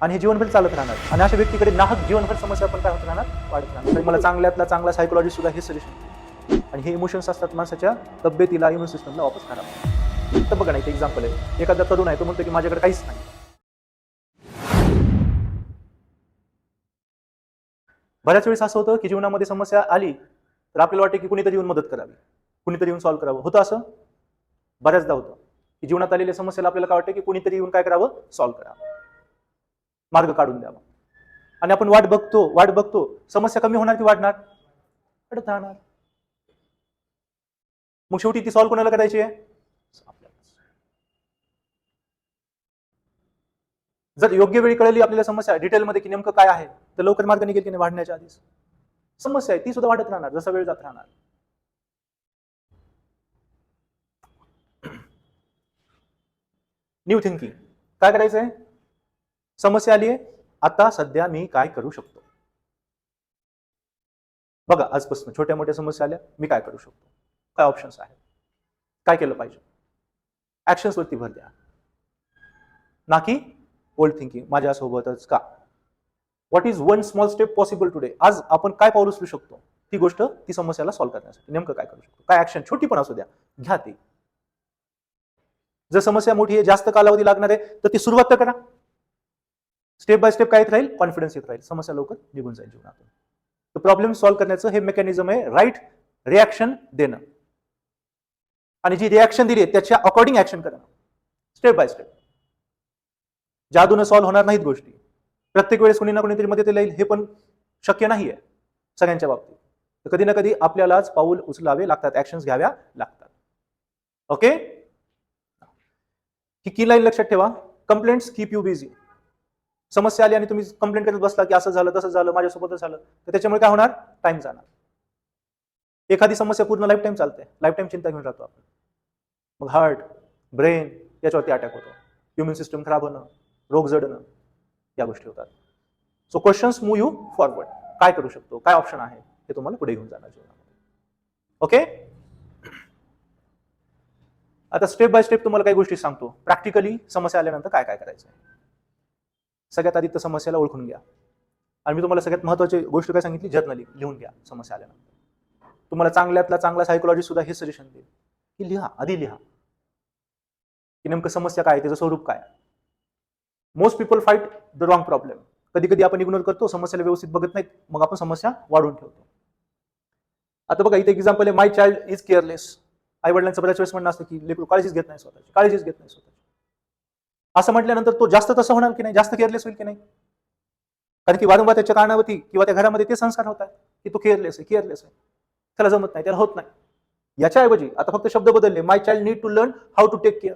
आणि हे जीवनभर चालत राहणार. आणि अशा व्यक्तीकडे नाहक जीवनभर समस्या पण काय होत राहणार, वाढत राहणार. तर मला चांगल्यातला चांगला सायकोलॉजी सुद्धा हे सजेशन. आणि हे इमोशन्स असतात माणसाच्या तब्येतीला, इम्युन सिस्टमला वापस खराब. तर बघा ना, एक एक्झाम्पल आहे. एखादा तरुण आहे, तो म्हणतो की माझ्याकडे काहीच नाही. बऱ्याच वेळेस असं होतं की जीवनामध्ये समस्या आली तर आपल्याला वाटतं की कुणीतरी येऊन मदत करावी, कुणीतरी येऊन सॉल्व्ह करावं. होतं असं? बऱ्याचदा होतं की जीवनात आलेल्या समस्येला आपल्याला काय वाटतं की कुणीतरी येऊन काय करावं, सॉल्व्ह करावं, मार्ग काढून द्यावा. आणि आपण वाट बघतो, समस्या कमी होणार की वाढणार? वाढत राहणार. मग शेवटी ती सॉल्व्ह कोणाला करायची आहे? आपल्यालाच. जर योग्य वेळी कळली आपल्याला समस्या डिटेलमध्ये की नेमकं काय आहे, तर लवकर मार्ग निघेल की नाही वाढण्याच्या आधीच. समस्या आहे ती सुद्धा वाढत राहणार जसा वेळ जात राहणार. New thinking. काय करायचंय? समस्या आली आहे, आता सध्या मी काय करू शकतो? बघा, आजपासून छोट्या मोठ्या समस्या आल्या, मी काय करू शकतो? काय ऑप्शन्स आहेत? काय केलं पाहिजे? ऍक्शन्स वरती भर द्या, ना की ओल्ड थिंकिंग माझ्यासोबतच का. What is one small step possible today? आज आपण काय पाऊल उचलू शकतो ती गोष्ट, ती समस्याला सॉल्व्ह करण्यासाठी नेमकं काय करू शकतो, काय ऍक्शन छोटी पण असू द्या, घ्या ती. जर समस्या मोठी आहे, जास्त कालावधी लागणार आहे, तर ती सुरुवात तर करा. स्टेप बाय स्टेप काय येत राहील, कॉन्फिडन्स येत राहील, समस्या लवकर निघून जाईल जीवनातून. तर प्रॉब्लेम सॉल्व्ह करण्याचं हे मेकॅनिझम आहे, राईट रिॲक्शन देणं. आणि जी रिॲक्शन दिली आहे त्याच्या अकॉर्डिंग ऍक्शन करणं, स्टेप बाय स्टेप. जादूने सॉल्व्ह होणार नाहीत गोष्टी. प्रत्येक वेळेस कोणी ना कोणीतरी मदतीला येईल हे पण शक्य नाहीये सगळ्यांच्या बाबतीत. तर कधी ना कधी आपल्यालाच पाऊल उचलावे लागतात, ऍक्शन्स घ्याव्या लागतात. ओके, ही की लाईन लक्षात ठेवा. Complaints keep you busy. समस्या आली आणि तुम्ही कंप्लेंट करत बसला की असं झालं तसं झालं माझ्यासोबतच झालं, तर त्याच्यामुळे काय होणार, टाइम जाणार. एखादी समस्या पूर्ण लाईफ टाइम चालते, लाईफ टाइम चिंता घेऊन राहतो आपण. मग हार्ट, ब्रेन याच्यावरती अटॅक होतो, इम्युन सिस्टम खराब होणं, रोग जडणं, या गोष्टी होतात. So questions move you forward. काय करू शकतो, काय ऑप्शन आहे, हे तुम्हाला पुढे घेऊन जाणार जीवनामध्ये. ओके, आता स्टेप बाय स्टेप तुम्हाला काही गोष्टी सांगतो. प्रॅक्टिकली समस्या आल्यानंतर काय काय करायचं. सगळ्यात आधी तर समस्याला ओळखून घ्या. आणि मी तुम्हाला सगळ्यात महत्त्वाची गोष्ट काय सांगितली, जर्नली लिहून घ्या समस्या आल्यानंतर. तुम्हाला चांगल्यातला चांगला सायकोलॉजी सुद्धा हे सजेशन देईल की लिहा, आधी लिहा की नेमकं समस्या काय, त्याचं स्वरूप काय. Most people fight the wrong problem. कधी कधी आपण इग्नोर करतो, समस्याला व्यवस्थित बघत नाहीत, मग आपण समस्या वाढवून ठेवतो. आता बघा, इथे एक्झाम्पल आहे, माय चाइल्ड इज केअरलेस. आई वडिलांचं बऱ्याच वेळेस म्हणणं असतं की लेकरू काळजीच घेत नाही स्वतःची, काळजीच घेत नाही स्वतःची. असं म्हटल्यानंतर तो जास्त तसं होणार की नाही, जास्त केअरलेस होईल की नाही. कारण की वारंवार त्याच्या कारणावरती किंवा त्या घरामध्ये ते संस्कार होतात की तो केअरलेस आहे, केअरलेस आहे, त्याला जमत नाही, त्याला होत नाही. याच्याऐवजी आता फक्त शब्द बदलले, my child need to learn how to take care.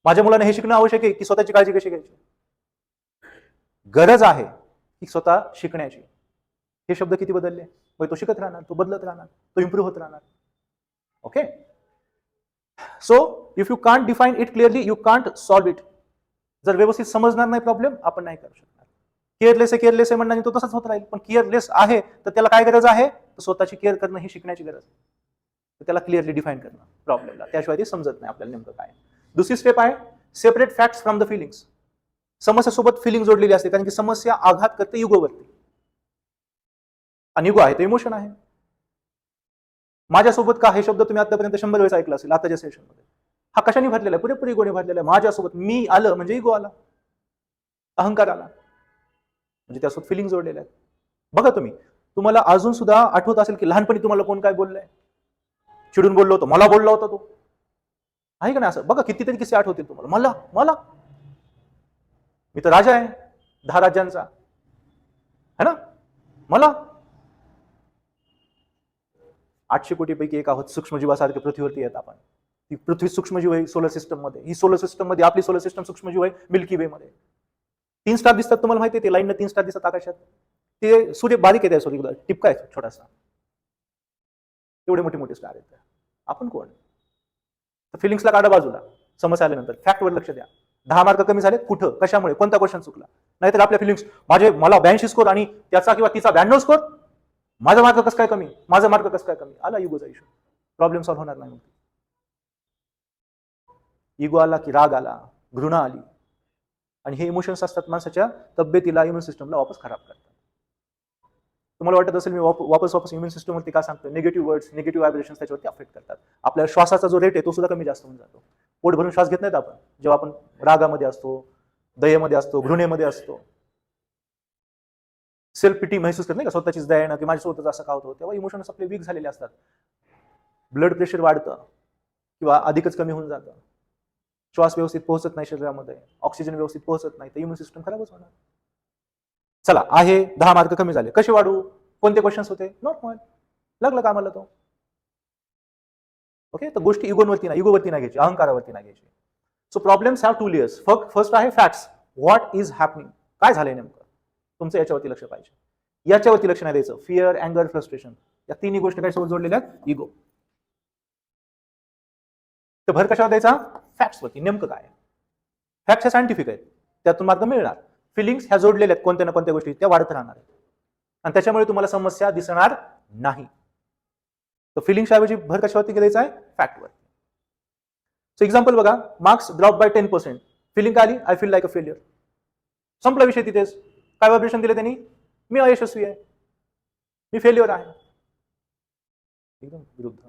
माझ्या मुलाने हे शिकणं आवश्यक आहे की स्वतःची काळजी कशी घ्यायची. गरज आहे की स्वतः शिकण्याची. हे शब्द किती बदलले, मग तो शिकत राहणार, तो बदलत राहणार, तो इम्प्रूव्ह होत राहणार. Okay, so if you can't define it clearly you can't solve it. जर व्यवस्थित समजणार नाही प्रॉब्लेम, आपण नाही करू शकणार. केअरलेस आहे म्हणण्याने तो तसाच होत राहील. पण केअरलेस आहे तर त्याला काय गरज आहे, तर स्वतःची केअर करणं ही शिकण्याची गरज आहे. तर त्याला क्लिअरली डिफाईन करणं प्रॉब्लेमला, त्याशिवाय ते समजत नाही आपल्याला नेमकं काय. दुसरी स्टेप आहे, separate facts from the feelings. समस्यासोबत फिलिंग जोडलेली असते, कारण की समस्या आघात करते युगोवरती. आणि युगो आहे तो इमोशन आहे. माझ्यासोबत का हे शब्द तुम्ही आतापर्यंत 100 वेळेस ऐकला असेल आताच्या सेशनमध्ये. हा कशाने भरलेला आहे, पुरेपूर इगोने भरलेला आहे. माझ्यासोबत मी आलं म्हणजे इगो आला, अहंकार आला, म्हणजे त्यासोबत फिलिंग जोडलेल्या आहेत. बघा तुम्हाला अजून सुद्धा आठवत असेल की लहानपणी तुम्हाला कोण काय बोललंय, चिडून बोललो होतो, मला बोलला होता तो, आहे का नाही असं. बघा कितीतरी किस्से आठवतील तुम्हाला. मला मला मी तर राजा आहे 10 राज्यांचा, है ना. मला 800 कोटीपैकी एक आहोत, सूक्ष्मजीवासारखे पृथ्वीवरती येत आपण. ती पृथ्वी सूक्ष्मजीव आहे सोलर सिस्टम मध्ये. ही सोलर सिस्टम मध्ये आपली सोलर सिस्टम सूक्ष्मजीव आहे मिल्की वे मध्ये. 3 स्टार दिसतात तुम्हाला माहिती आहे, ते लाईननं 3 स्टार दिसतात आकाशात. ते सूर्य बारीक आहे, त्या सूर्य टिपका आहे छोटासा, एवढे मोठे मोठे स्टार आहेत. आपण कोण. फिलिंग्सला काढा बाजूला. समस्या आल्यानंतर फॅक्टवर लक्ष द्या. 10 मार्क कमी झाले, कुठं, कशामुळे, कोणता क्वेश्चन चुकला. नाहीतर आपल्या फिलिंग्स, मला 82 स्कोर आणि त्याचा किंवा तिचा 92 स्कोर, माझा मार्क कसं काय कमी, माझा मार्क कसं काय कमी. आला युगोचा इश्यू, प्रॉब्लेम सॉल्व्ह होणार नाही. इगो आला की राग आला, घृणा आली, आणि हे इमोशन्स असतात माणसाच्या तब्येतीला, इम्युन सिस्टमला वापस खराब करतात. तुम्हाला वाटत असेल मी वापस इम्युन सिस्टमवरती का सांगतो? निगेटिव्ह वर्ड्स, निगेटिव्ह व्हायब्रेशन्स त्याच्यावरती अफेक्ट करतात. आपल्या श्वासाचा जो रेट आहे तो सुद्धा कमी जास्त होऊन जातो. पोट भरून श्वास घेत नाहीत आपण जेव्हा आपण रागामध्ये असतो, दयेमध्ये असतो, घृणेमध्ये असतो. सेल्फ पिटी महसूस करत नाही का, स्वतःचीच दया येणं की माझ्यासोबतच असं का होतं, तेव्हा इमोशन्स आपले वीक झालेले असतात. ब्लड प्रेशर वाढतं किंवा अधिकच कमी होऊन जातं. श्वास व्यवस्थित पोहोचत नाही शरीरामध्ये, ऑक्सिजन व्यवस्थित पोहोचत नाही, तर इम्युन सिस्टम खराबच होणार. चला, आहे 10 मार्क कमी झाले, कसे वाढू? कोणते क्वेश्चन्स होते? नॉर्मल. लागलं कामाला तो. ओके, तर गोष्टी इगोवरती नाही घ्यायची, अहंकारावरती नाही घ्यायची. So problems have 2 layers. First आहे फॅक्ट्स, व्हॉट इज हॅपनिंग, काय झालंय नेमकं, तुमचं याच्यावरती लक्ष पाहिजे. याच्यावरती लक्ष नाही द्यायचं. फिअर, अँगर, फ्रस्ट्रेशन, या तिन्ही गोष्टी काय सोबत जोडलेल्या आहेत? इगो. तर भर कशावर द्यायचा? फॅक्ट्सवरती. नेमकं काय? फॅक्ट्स ह्या सायंटिफिक आहेत, त्यातून मार्ग मिळणार. फिलिंग्स ह्या जोडलेल्या आहेत, कोणत्या ना कोणत्या गोष्टी त्या वाढत राहणार आहेत आणि त्याच्यामुळे तुम्हाला समस्या दिसणार नाही. तर फिलिंग्स ऐवजी भर कशावरती द्यायचा आहे? फॅक्टवर. सो एक्झाम्पल बघा, मार्क्स ड्रॉप बाय 10%. फिलिंग काय आली? I feel like a failure. संपला विषय तिथेच. काय व्हायब्रेशन दिले त्यांनी? मी अयशस्वी आहे, मी फेल्युअर आहे. एकदम विरुद्ध.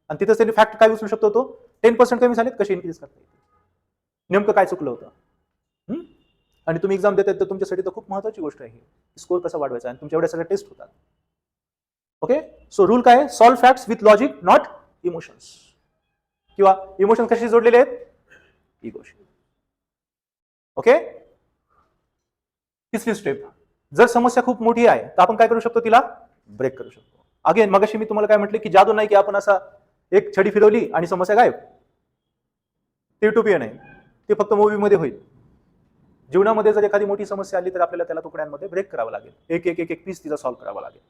आणि तिथेच त्यांनी फॅक्ट काय उचलू शकतो? तो 10% कमी झालेत, कसे इन्क्रीज करता येईल, नेमकं काय चुकलं होतं. आणि तुम्ही एक्झाम देताय तर तुमच्यासाठी तर खूप महत्त्वाची गोष्ट आहे, स्कोर कसा वाढवायचा, आणि तुमच्या एवढ्या सगळ्या टेस्ट होतात. ओके, सो रूल काय आहे? Solve facts with logic, not emotions. किंवा इमोशन कशी जोडलेले आहेत? इगोशी. ओके, तिसरी स्टेप, जर समस्या खूप मोठी आहे तर आपण काय करू शकतो? तिला ब्रेक करू शकतो. अगेन मगाशी मी तुम्हाला काय म्हटलं की जादू नाही की आपण असा एक छडी फिरवली आणि समस्या गायब. ते युटोपियन आहे, ते फक्त मूवीमध्ये होईल. जीवनामध्ये जर एखादी मोठी समस्या आली तर आपल्याला त्याला तुकड्यांमध्ये ब्रेक करावं लागेल, एक पीस तिचा सॉल्व्ह करावा लागेल.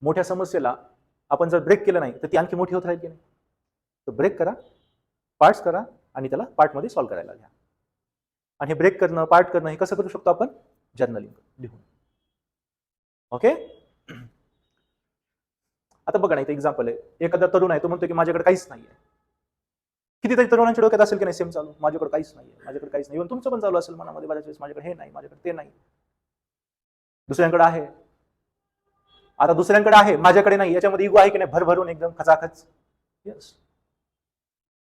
मोठ्या समस्येला आपण जर ब्रेक केलं नाही तर ती आणखी मोठी होत राहील की नाही. तर ब्रेक करा, पार्ट्स करा आणि त्याला पार्टमध्ये सॉल्व्ह करायला घ्या. आणि हे ब्रेक करणं, पार्ट करणं हे कसं करू शकतो आपण? जर्नलिंग लिहून. ओके, आता बघा ना, इथे एक्झाम्पल आहे. एखादा तरुण आहे, तो म्हणतो की माझ्याकडे काहीच नाहीये. कितीतरी तरुणांच्या डोक्यात असेल की नाही सेम चालू, माझ्याकडे काहीच नाहीये, माझ्याकडे काहीच नाही. तुमचं पण चालू असेल मनामध्ये बऱ्याच वेळेस, माझ्याकडे हे नाही, माझ्याकडे ते नाही. दुसऱ्यांकडे आहे. आता दुसऱ्यांकडे आहे, माझ्याकडे नाही, याच्यामध्ये इगो आहे की नाही? भरभरून एकदम खचाखच. येस.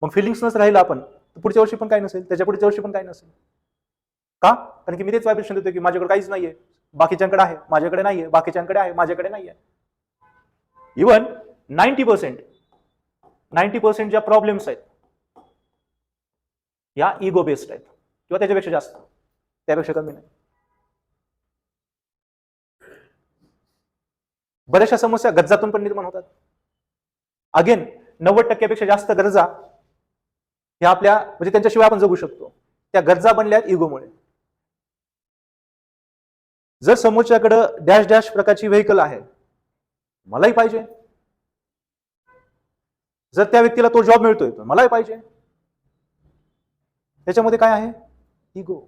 मग फिलिंग्स नस राहिलं आपण, तर पुढच्या वर्षी पण काय नसेल, त्याच्या पुढच्या वर्षी पण काय नसेल. का? कारण की मी तेच व्हायब्रेशन देतो की माझ्याकडे काहीच नाहीये, बाकीच्यांकडे आहे, माझ्याकडे नाहीये, बाकीच्यांकडे आहे, माझ्याकडे नाहीये. इव्हन 90% ज्या प्रॉब्लेम्स आहेत या इगो बेस्ड आहेत, किंवा त्याच्यापेक्षा जास्त, त्यापेक्षा कमी नाही. बऱ्याचशा समस्या गरजातून पण निर्माण होतात. अगेन 90% जास्त गरजा ह्या आपल्या म्हणजे त्यांच्याशिवाय आपण जगू शकतो, त्या गरजा बनल्यात इगोमुळे. जर समोरच्याकडं डॅश डॅश प्रकारची व्हेकल आहे, मलाही पाहिजे. जर त्या व्यक्तीला तो जॉब मिळतोय तर मलाही पाहिजे. त्याच्यामध्ये काय आहे? इगो.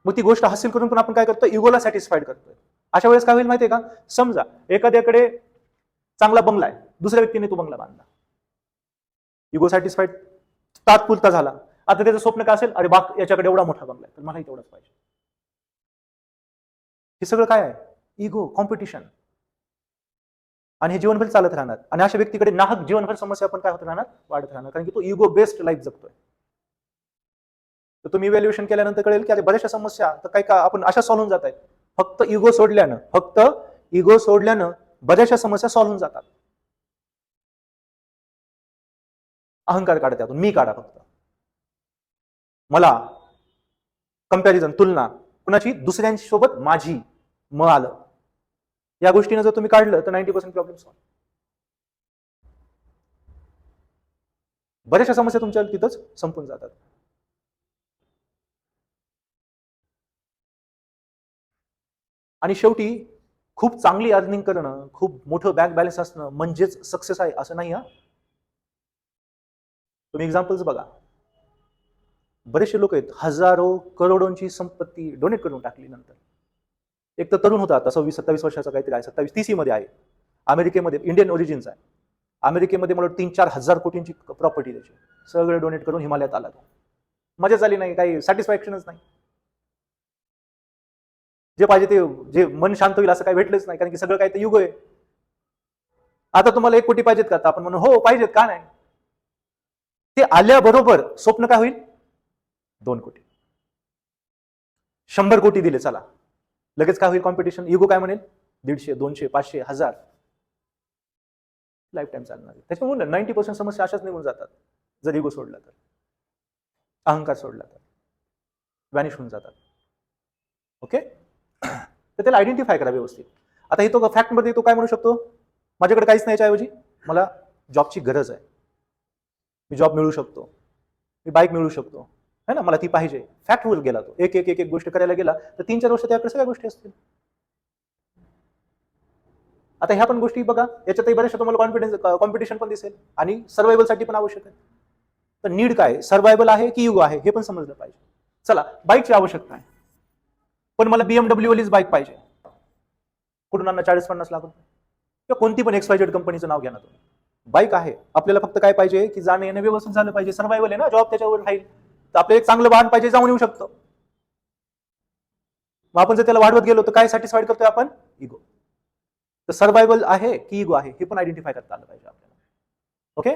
मग ती गोष्ट हासिल करून पण आपण काय करतो? इगोला सॅटिस्फाईड करतोय. अशा वेळेस काय होईल माहितीये का? समजा एखाद्याकडे चांगला बंगला आहे, दुसऱ्या व्यक्तीने तो बंगला बांधला. इगो सॅटिस्फाईड तात्पुरता झाला. आता त्याचं स्वप्न काय असेल? अरे बाप, याच्याकडे एवढा मोठा बंगला आहे, तर मलाही तेवढाच पाहिजे. हे सगळं काय आहे? Ego, competition. आणि हे जीवनभर चालत राहणार. आणि अशा व्यक्तीकडे नाहक जीवनभर समस्या पण काय होत राहणार? वाढत राहणार, कारण की तो इगो बेस्ड लाईफ जगतोय. तर तुम्ही इव्हॅल्युएशन केल्यानंतर कळेल की अरे बऱ्याचशा समस्या तर काय का आपण अशा सॉल्व्ह होऊन जात आहेत. फक्त इगो सोडल्यानं बऱ्याचशा समस्या सॉल्व्ह होऊन जातात. अहंकार काढा त्यातून, मी काढा फक्त. मला कंपॅरिझन, तुलना कुणाची? दुसऱ्यांशी सोबत माझी, आलं. या गोष्टीने जर तुम्ही काढलं तर 90% प्रॉब्लेम सॉल्व्ह. बऱ्याचशा समस्या तुमच्या तिथंच संपून जातात. आणि शेवटी खूप चांगली अर्निंग करणं, खूप मोठं बँक बॅलन्स असणं म्हणजेच सक्सेस आहे असं नाही. तुम्ही एक्झाम्पल्स बघा. बरेचसे लोक आहेत, हजारो करोडोंची संपत्ती डोनेट करून टाकली नंतर. एक तर तरुण होता, आता 26-27 वर्षाचा काहीतरी आहे, 27-30 मध्ये आहे, अमेरिकेमध्ये, इंडियन ओरिजिनचा आहे. अमेरिकेमध्ये मला 3-4 हजार कोटींची प्रॉपर्टी त्याची, सगळं डोनेट करून हिमालयात आला तो. मजाच आली नाही, काही सॅटिस्फॅक्शनच नाही. जे पाहिजे ते, जे मन शांत होईल असं काही भेटलंच नाही, कारण की सगळं काही तर युग आहे. आता तुम्हाला 1 कोटी पाहिजेत का? आता आपण म्हणू हो पाहिजेत, का नाही. ते आल्याबरोबर स्वप्न काय होईल? 2 कोटी, 100 कोटी दिले, चला लगेच काय होईल? कॉम्पिटिशन. इगो काय म्हणेल? 150, 200, 500, 1000 लाईफ टाईम चालणार. त्याच्यामुळे 90% समस्या अशाच निघून जातात जर इगो सोडला तर, अहंकार सोडला तर, व्हॅनिश होऊन जातात. ओके, तर त्याला आयडेंटिफाय करा व्यवस्थित. आता हे तो फॅक्ट मध्ये तो काय म्हणू शकतो? माझ्याकडे काहीच नाही, याच्याऐवजी मला जॉबची गरज आहे, मी जॉब मिळू शकतो, मी बाईक मिळू शकतो, है ना, मला ती पाहिजे. फॅक्ट वर गेला तो, एक एक एक एक गोष्ट करायला गेला तर 3-4 वर्ष त्याकडे सगळ्या गोष्टी असतील. आता ह्या पण गोष्टी बघा, याच्यातही बऱ्याचशा तुम्हाला कॉम्पिटिशन पण दिसेल आणि सर्व्हायव्हलसाठी पण आवश्यक आहे. तर नीड काय, सर्व्हायव्हल आहे की युग आहे, हे पण समजलं पाहिजे. चला, बाईकची आवश्यकता आहे, पण मला BMW वालीच बाईक पाहिजे. कुठून आणणार? 40-50 लाख रुपये, किंवा कोणती पण XYZ कंपनीचं नाव घ्या ना तुम्ही. बाईक आहे, आपल्याला फक्त काय पाहिजे की जाणं येणं व्यवस्थित झालं पाहिजे. सर्व्हायव्हल आहे ना, जॉब त्याच्यावर राहील, तर आपलं एक चांगलं वाहन पाहिजे, जाऊन येऊ शकतो. मग आपण जर त्याला वाढवत गेलो तर काय सॅटिस्फाईड करतोय आपण? इगो. तर सर्व्हायव्हल आहे की इगो आहे, हे पण आयडेंटिफाय करता आलं पाहिजे आपल्याला. ओके.